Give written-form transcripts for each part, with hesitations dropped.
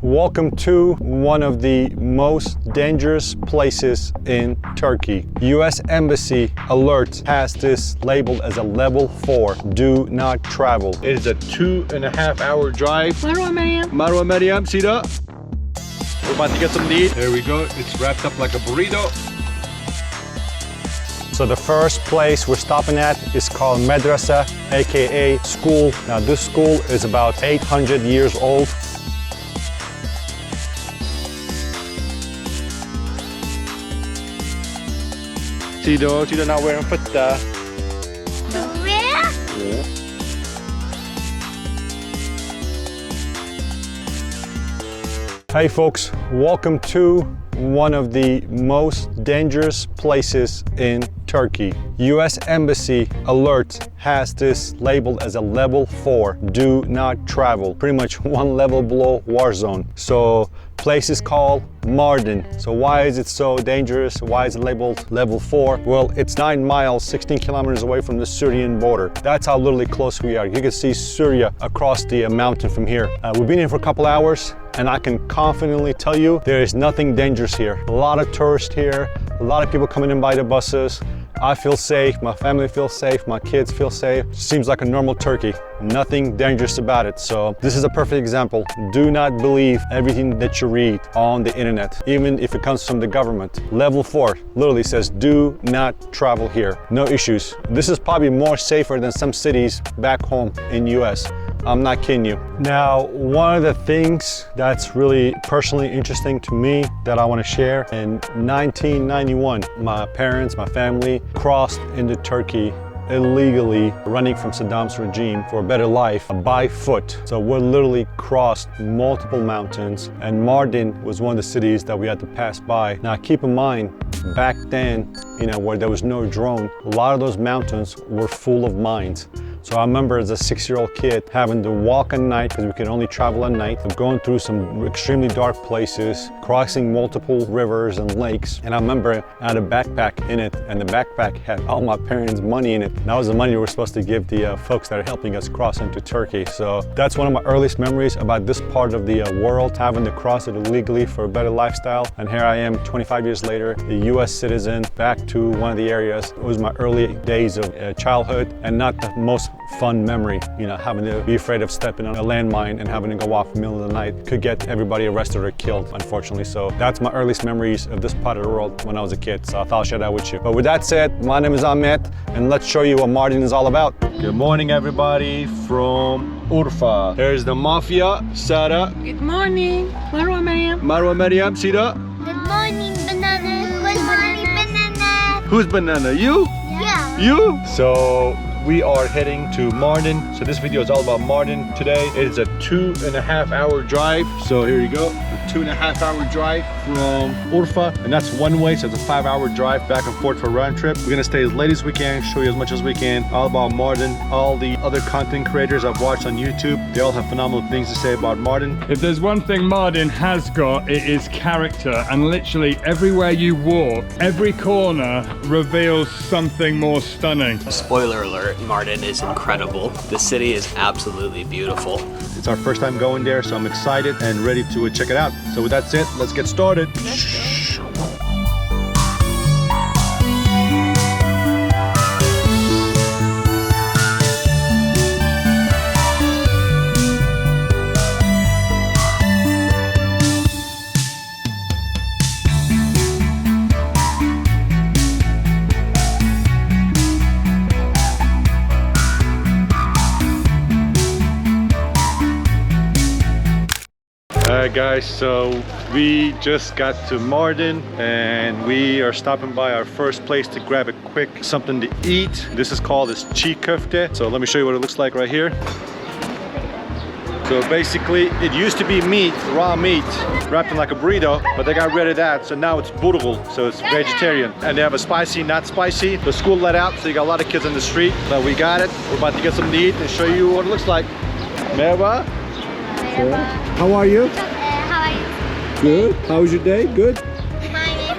welcome to one of the most dangerous places in Turkey. US Embassy alert has this labeled as a level 4, do not travel. It is a 2.5 hour drive. Marwa Maryam, see that? We're about to get some to eat. There we go, it's wrapped up like a burrito. So the first place we're stopping at is called madrasa, aka school. Now this school is about 800 years old. Tito not wearing futta. Where? Yeah. Hey folks, welcome to one of the most dangerous places in Turkey. US Embassy alert has this labeled as a level 4, do not travel. Pretty much one level below war zone. So place is called Mardin. So why is it so dangerous? Why is it labeled level 4? Well, it's 9 miles, 16 kilometers away from the Syrian border. That's how literally close we are. You can see Syria across the mountain from here. We've been here for a couple hours, and I can confidently tell you there is nothing dangerous here. A lot of tourists here, a lot of people coming in by the buses. I feel safe, my family feels safe, my kids feel safe. Seems like a normal Turkey. Nothing dangerous about it. So this is a perfect example. Do not believe everything that you read on the internet, even if it comes from the government. Level 4 literally says do not travel here. No issues. This is probably more safer than some cities back home in US. I'm not kidding you. Now, one of the things that's really personally interesting to me that I want to share, in 1991, my parents, my family crossed into Turkey illegally, running from Saddam's regime for a better life by foot. So we literally crossed multiple mountains, and Mardin was one of the cities that we had to pass by. Now keep in mind, back then, where there was no drone, a lot of those mountains were full of mines. So I remember as a 6-year-old kid having to walk at night, because we could only travel at night, going through some extremely dark places, crossing multiple rivers and lakes. And I remember I had a backpack in it, and the backpack had all my parents' money in it. And that was the money we were supposed to give the folks that are helping us cross into Turkey. So that's one of my earliest memories about this part of the world, having to cross it illegally for a better lifestyle. And here I am 25 years later, a US citizen, back to one of the areas. It was my early days of childhood, and not the most fun memory, having to be afraid of stepping on a landmine and having to go off in the middle of the night. Could get everybody arrested or killed, unfortunately. So that's my earliest memories of this part of the world when I was a kid. So I thought I'll share that with you. But with that said, my name is Ahmet, and let's show you what Mardin is all about. Good morning, everybody from Urfa. There's the Mafia, Sarah. Good morning. Marwa Maryam. Marwa Maryam, Sida. Good morning, banana. Good morning, banana. Who's banana? You? Yeah. You? So we are heading to Mardin. So this video is all about Mardin today. It is a 2.5 hour drive. So here you go, a 2.5 hour drive from Urfa. And that's one way, so it's a 5 hour drive back and forth for a round trip. We're gonna stay as late as we can, show you as much as we can, all about Mardin. All the other content creators I've watched on YouTube, they all have phenomenal things to say about Mardin. If there's one thing Mardin has got, it is character. And literally everywhere you walk, every corner reveals something more stunning. Spoiler alert, Mardin is incredible. The city is absolutely beautiful. It's our first time going there, so I'm excited and ready to check it out. So with that said, let's get started. Alright guys, so we just got to Mardin and we are stopping by our first place to grab a quick something to eat. This is called this çiğ köfte. So let me show you what it looks like right here. So basically it used to be meat, raw meat, wrapped in like a burrito, but they got rid of that, so now it's burgul, so it's vegetarian. And they have a spicy, not spicy. The school let out, so you got a lot of kids on the street, but we got it. We're about to get something to eat and show you what it looks like. Merhaba. How are you? How are you? Good. How was your day? Good. Mine.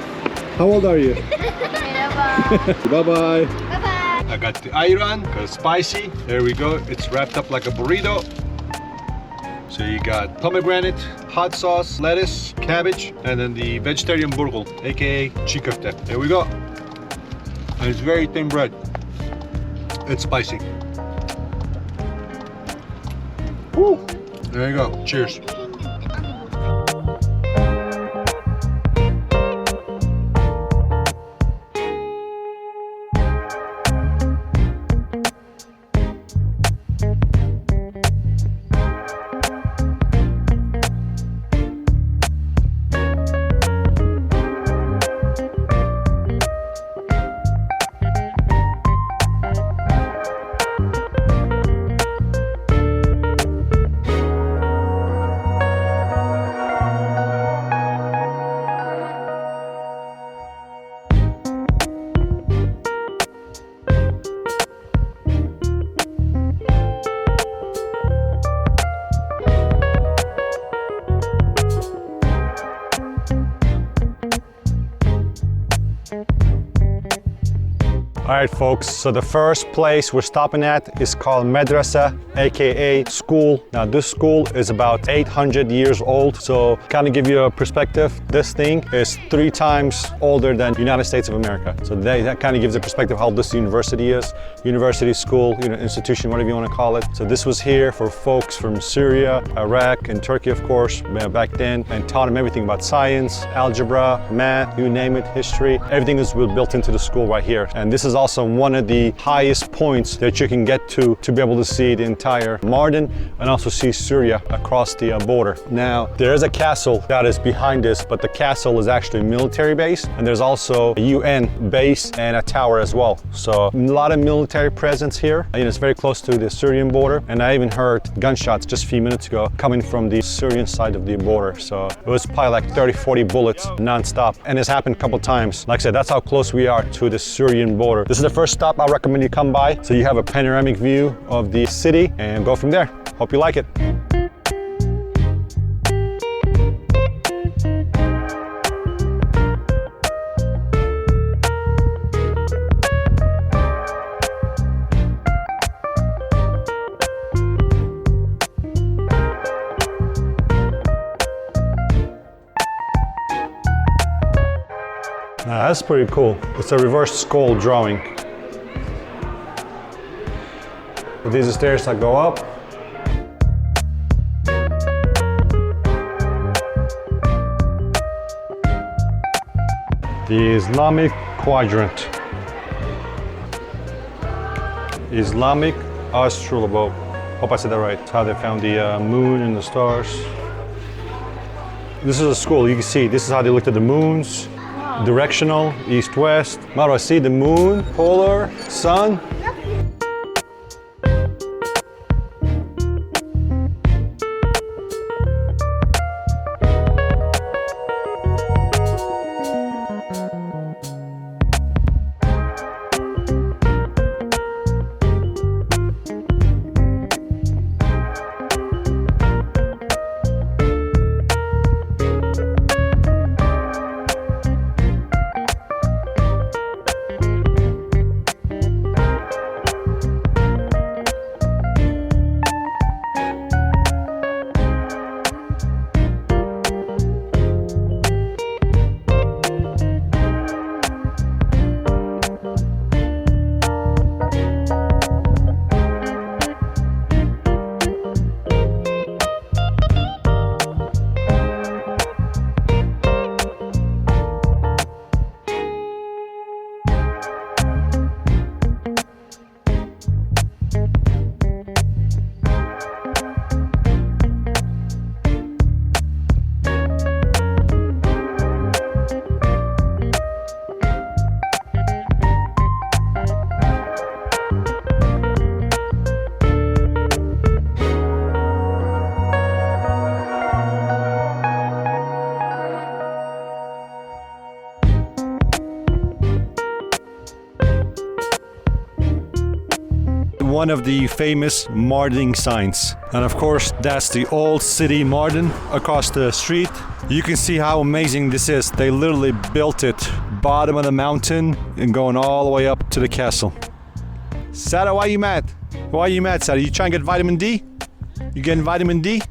How old are you? Merhaba. Bye-bye. Bye-bye. I got the ayran, because it's spicy. There we go. It's wrapped up like a burrito. So you got pomegranate, hot sauce, lettuce, cabbage, and then the vegetarian burgul, aka chikafte. There we go. And it's very thin bread. It's spicy. Woo! There you go. Cheers. All right, folks, so the first place we're stopping at is called madrasa, aka school. Now this school is about 800 years old, so kind of give you a perspective, this thing is 3 times older than United States of America. So that kind of gives a perspective how this university is. University, school, institution, whatever you want to call it. So this was here for folks from Syria, Iraq, and Turkey, of course, back then, and taught them everything about science, algebra, math, you name it, history. Everything is built into the school right here. And this is also one of the highest points that you can get to be able to see the entire Mardin and also see Syria across the border. Now, there is a castle that is behind this, but the castle is actually a military base, and there's also a UN base and a tower as well. So a lot of military presence here, and it's very close to the Syrian border, and I even heard gunshots just a few minutes ago coming from the Syrian side of the border. So it was probably like 30-40 bullets non-stop, and it's happened a couple times. Like I said, that's how close we are to the Syrian border. This is the first stop I recommend you come by, so you have a panoramic view of the city and go from there. Hope you like it. Now, that's pretty cool. It's a reverse skull drawing. These are stairs that go up. The Islamic quadrant. Islamic astrolabe. Hope I said that right. It's how they found the moon and the stars. This is a school. You can see this is how they looked at the moons. Directional, east-west. Marwa, see the moon, polar, sun. One of the famous Mardin signs. And of course, that's the old city Mardin across the street. You can see how amazing this is. They literally built it bottom of the mountain and going all the way up to the castle. Sada, why are you mad? Why are you mad, Sada? You trying to get vitamin D? You getting vitamin D?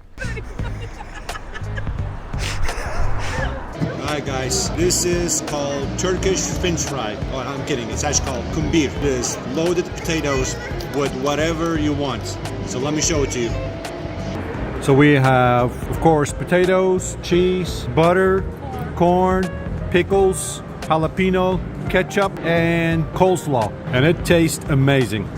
Alright guys, this is called Turkish French fry. Oh, I'm kidding, it's actually called kumbir. It is loaded potatoes with whatever you want. So let me show it to you. So we have, of course, potatoes, cheese, butter, corn, pickles, jalapeno, ketchup, and coleslaw. And it tastes amazing.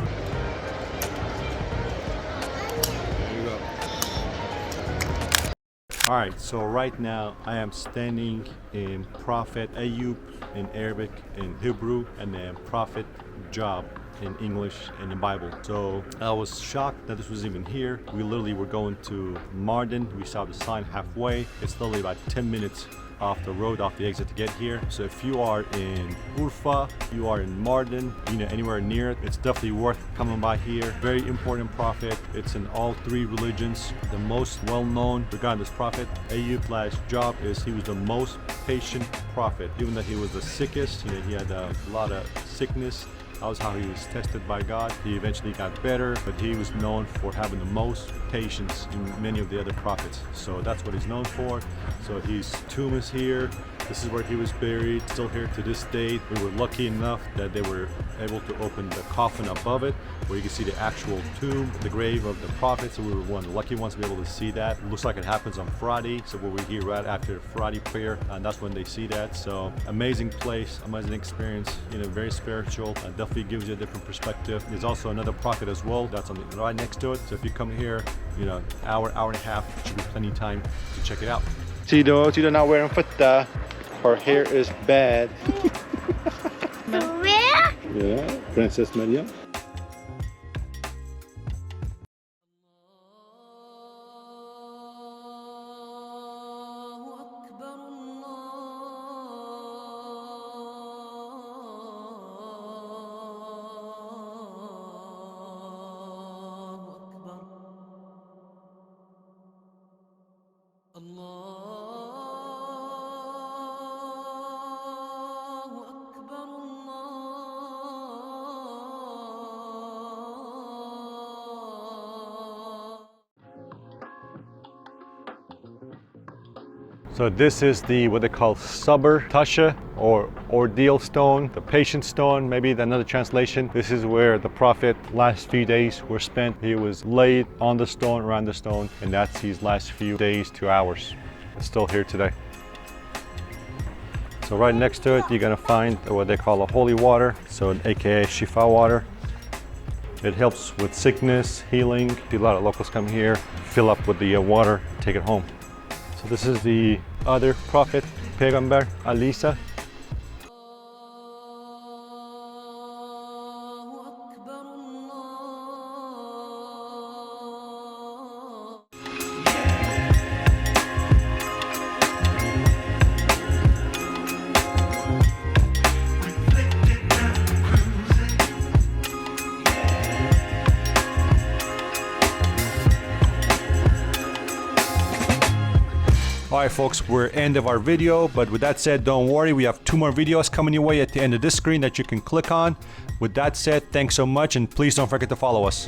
Alright, so right now I am standing in Prophet Ayub in Arabic, in Hebrew, and then Prophet Job in English and in Bible. So I was shocked that this was even here. We literally were going to Mardin. We saw the sign halfway. It's literally about 10 minutes off the road, off the exit to get here. So if you are in Urfa, you are in Mardin, anywhere near it, it's definitely worth coming by here. Very important prophet. It's in all three religions. The most well-known regarding this prophet, Ayub's job is he was the most patient prophet. Even that he was the sickest, he had a lot of sickness. That was how he was tested by God. He eventually got better, but he was known for having the most patience in many of the other prophets. So that's what he's known for. So his tomb is here. This is where he was buried, still here to this day. We were lucky enough that they were able to open the coffin above it, where you can see the actual tomb, the grave of the prophet. So we were one of the lucky ones to be able to see that. It looks like it happens on Friday, so we'll be here right after Friday prayer, and that's when they see that. So amazing place, amazing experience, very spiritual, and definitely gives you a different perspective. There's also another prophet as well that's right next to it. So if you come here, hour and a half, should be plenty of time to check it out. Tito not wearing futta. Her hair is bad. Where? Yeah, Princess Maria. So this is what they call sabr tasha, or ordeal stone, the patient stone, maybe another translation. This is where the prophet last few days were spent. He was laid on the stone, around the stone, and that's his last few days to hours. It's still here today. So right next to it, you're gonna find what they call a holy water, so aka shifa water. It helps with sickness, healing. A lot of locals come here, fill up with the water, take it home. So this is the other prophet, Peygamber Alisa. Alright folks, we're end of our video, but with that said, don't worry, we have 2 more videos coming your way at the end of this screen that you can click on. With that said, thanks so much, and please don't forget to follow us.